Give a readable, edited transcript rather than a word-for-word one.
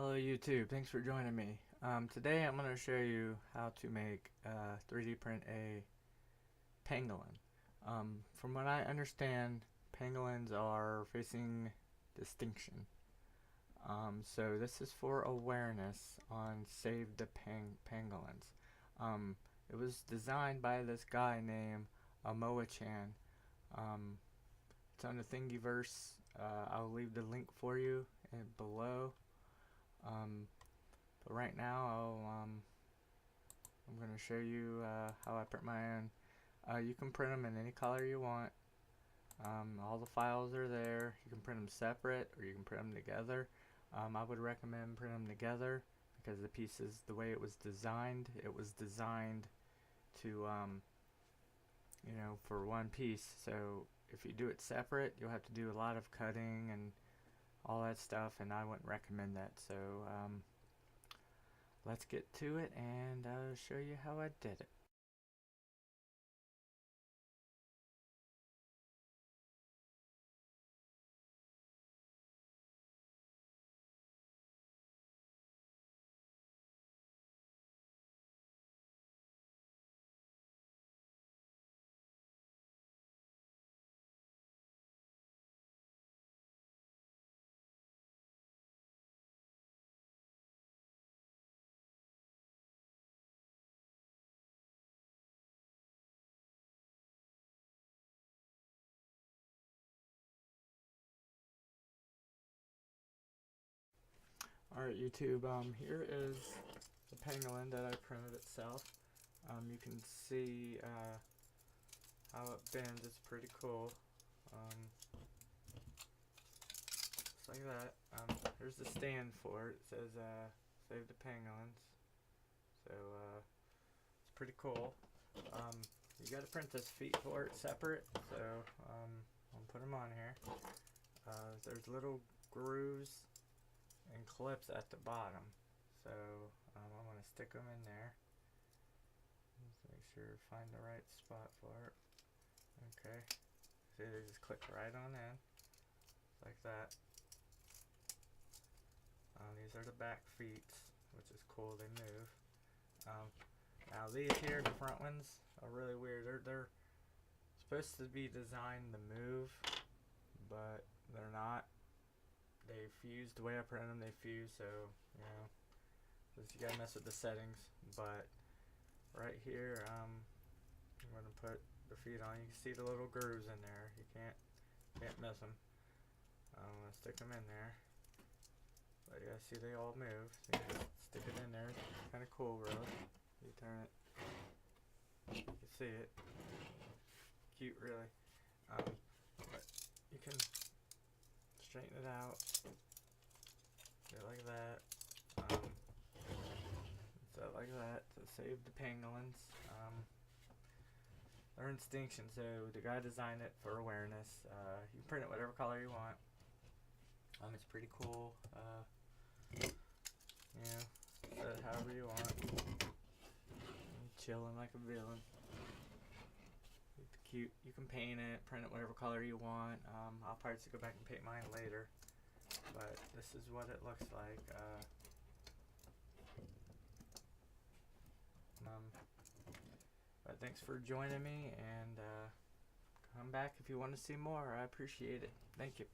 Hello YouTube, thanks for joining me. Today I'm going to show you how to make 3D print a pangolin. From what I understand, pangolins are facing extinction. So this is for awareness on Save the Pangolins. It was designed by this guy named Amoa-chan. It's on the Thingiverse. I'll leave the link for you below. But right now I'm going to show you how I print my own. You can print them in any color you want. All the files are there. You can print them separate or you can print them together. I would recommend print them together because the pieces, the way it was designed to for one piece. So if you do it separate, you'll have to do a lot of cutting and all that stuff, and I wouldn't recommend that. So let's get to it and I'll show you how I did it. Alright YouTube, here is the pangolin that I printed itself. You can see how it bends. It's pretty cool. Just like that. Here's the stand for it. It says Save the Pangolins. So it's pretty cool. You gotta print this feet for it separate, so I'll put them on here. There's little grooves and clips at the bottom, so I'm going to stick them in there. Just make sure find the right spot for it. Okay, see, they just click right on in like that. These are the back feet, which is cool. They move. Now these here, the front ones, are really weird. They're supposed to be designed to move, but they're not. They fuse the way I printed them. They fuse, so just you gotta mess with the settings. But right here, I'm gonna put the feet on. You can see the little grooves in there. You can't miss them. I'm gonna stick them in there. But yeah, see, they all move. So you just stick it in there. It's kind of cool, really. You turn it, you can see it. Cute, really. But you can straighten it out. Get like that. So like that to save the pangolins. They're in extinction, so the guy designed it for awareness. You can print it whatever color you want. It's pretty cool. Set it however you want. Chilling like a villain. Cute. You can paint it, print it whatever color you want. I'll probably just go back and paint mine later, but this is what it looks like. But thanks for joining me, and come back if you want to see more. I appreciate it. Thank you.